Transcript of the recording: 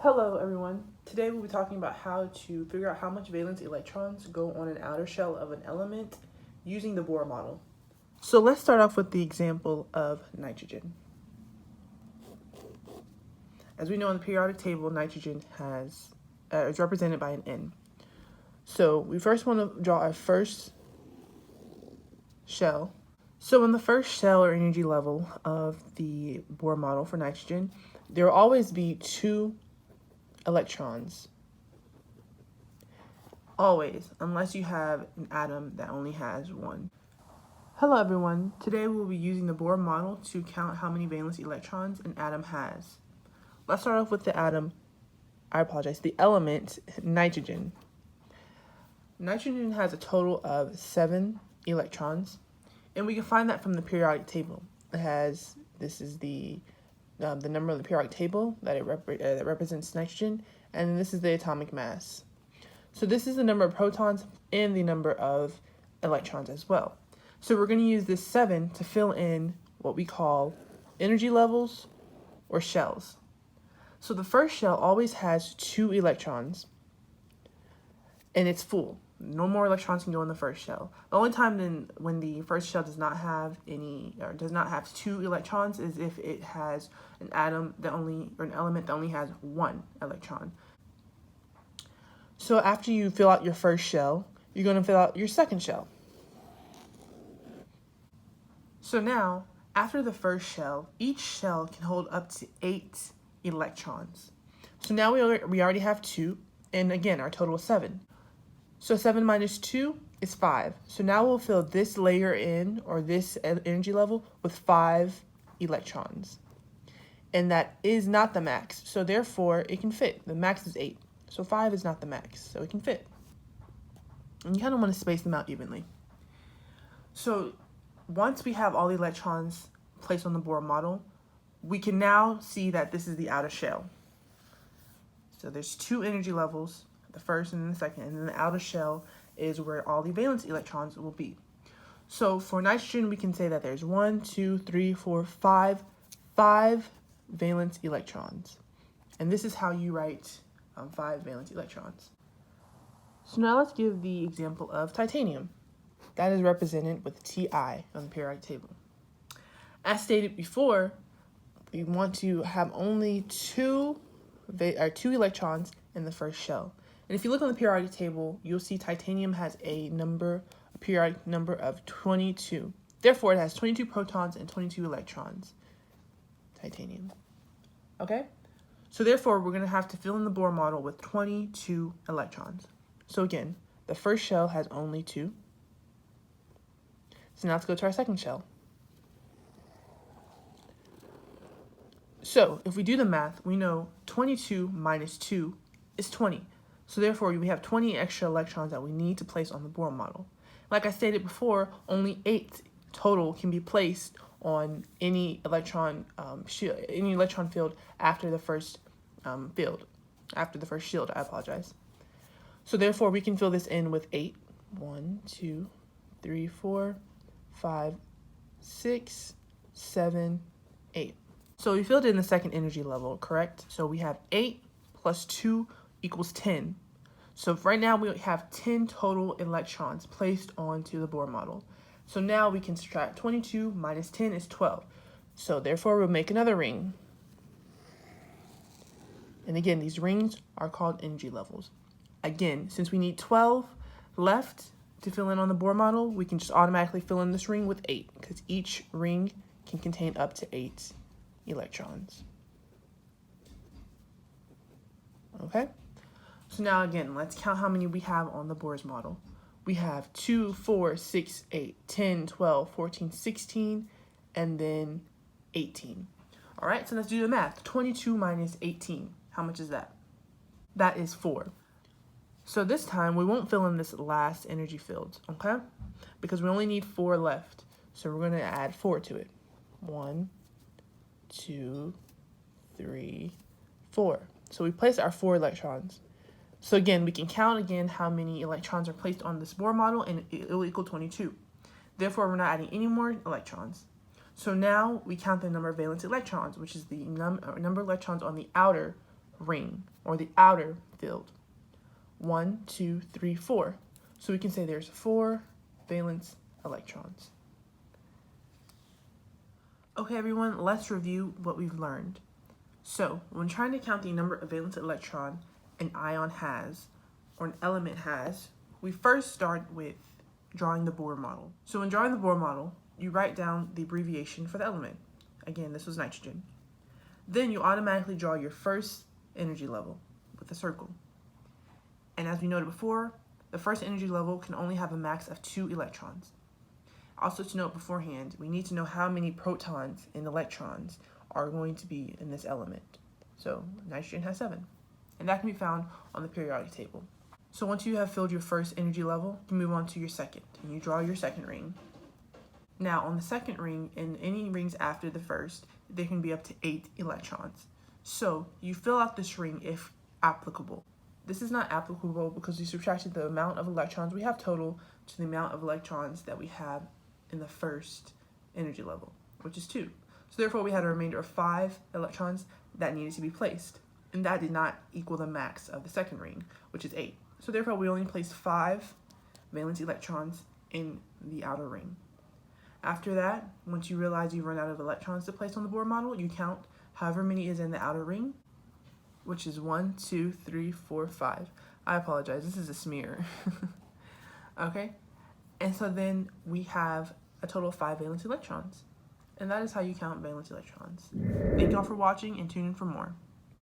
Hello everyone. Today we'll be talking about how to figure out how much valence electrons go on an outer shell of an element using the Bohr model. So let's start off with the example of nitrogen. As we know in the periodic table, nitrogen is represented by an N. So we first want to draw our first shell. So in the first shell or energy level of the Bohr model for nitrogen, there will always be 2 electrons. Always, unless you have an atom that only has 1. Hello everyone. Today we'll be using the Bohr model to count how many valence electrons an atom has. Let's start off with the element nitrogen. Nitrogen has a total of 7 electrons, and we can find that from the periodic table. This is the number of the periodic table that represents nitrogen, and then this is the atomic mass. So this is the number of protons and the number of electrons as well. So we're going to use this 7 to fill in what we call energy levels or shells. So the first shell always has 2 electrons, and it's full. No more electrons can go in the first shell. The only time then when the first shell does not have 2 electrons is if it has an atom or an element that only has 1 electron. So after you fill out your first shell, you're going to fill out your second shell. So now, after the first shell, each shell can hold up to 8 electrons. So now we already have 2, and again, our total is 7. So 7 minus 2 is 5. So now we'll fill this layer in, or this energy level, with 5 electrons. And that is not the max, so therefore it can fit. The max is 8. So 5 is not the max, so it can fit. And you kind of want to space them out evenly. So once we have all the electrons placed on the Bohr model, we can now see that this is the outer shell. So there's 2 energy levels, the first and then the second, and then the outer shell is where all the valence electrons will be. So for nitrogen, we can say that there's 1, 2, 3, 4, 5 valence electrons. And this is how you write 5 valence electrons. So now let's give the example of titanium. That is represented with Ti on the periodic table. As stated before, we want to have only 2 electrons in the first shell. And if you look on the periodic table, you'll see titanium has a periodic number of 22. Therefore, it has 22 protons and 22 electrons. Titanium. Okay? So therefore, we're going to have to fill in the Bohr model with 22 electrons. So again, the first shell has only 2. So now let's go to our second shell. So if we do the math, we know 22 minus 2 is 20. So therefore, we have 20 extra electrons that we need to place on the Bohr model. Like I stated before, only 8 total can be placed on any electron field after the first shield. I apologize. So therefore, we can fill this in with 8. 1, 2, 3, 4, 5, 6, 7, 8. So we filled in the second energy level, correct? So we have 8 plus 2 equals 10. So right now we have 10 total electrons placed onto the Bohr model. So now we can subtract 22 minus 10 is 12. So therefore we'll make another ring. And again, these rings are called energy levels. Again, since we need 12 left to fill in on the Bohr model, we can just automatically fill in this ring with 8 because each ring can contain up to 8 electrons. Okay? So now again, let's count how many we have on the Bohr's model. We have 2, 4, 6, 8, 10, 12, 14, 16, and then 18. All right, so let's do the math. 22 minus 18, how much is that? That is 4. So this time, we won't fill in this last energy field, okay? Because we only need 4 left. So we're going to add 4 to it. 1, 2, 3, 4. So we place our 4 electrons. So again, we can count again how many electrons are placed on this Bohr model, and it will equal 22. Therefore, we're not adding any more electrons. So now we count the number of valence electrons, which is the number of electrons on the outer ring, or the outer field. 1, 2, 3, 4. So we can say there's 4 valence electrons. Okay, everyone, let's review what we've learned. So, when trying to count the number of valence electron an ion has, or an element has, we first start with drawing the Bohr model. So when drawing the Bohr model, you write down the abbreviation for the element. Again, this was nitrogen. Then you automatically draw your first energy level with a circle. And as we noted before, the first energy level can only have a max of 2 electrons. Also to note beforehand, we need to know how many protons and electrons are going to be in this element. So nitrogen has 7, and that can be found on the periodic table. So once you have filled your first energy level, you move on to your second, and you draw your second ring. Now on the second ring, and any rings after the first, there can be up to 8 electrons. So you fill out this ring if applicable. This is not applicable because we subtracted the amount of electrons we have total to the amount of electrons that we have in the first energy level, which is 2. So therefore we had a remainder of 5 electrons that needed to be placed, and that did not equal the max of the second ring, which is 8. So therefore we only placed 5 valence electrons in the outer ring. After that, once you realize you've run out of electrons to place on the Bohr model, you count however many is in the outer ring, which is 1, 2, 3, 4, 5. I apologize, this is a smear. Okay, and so then we have a total of 5 valence electrons. And that is how you count valence electrons. Thank y'all for watching, and tune in for more.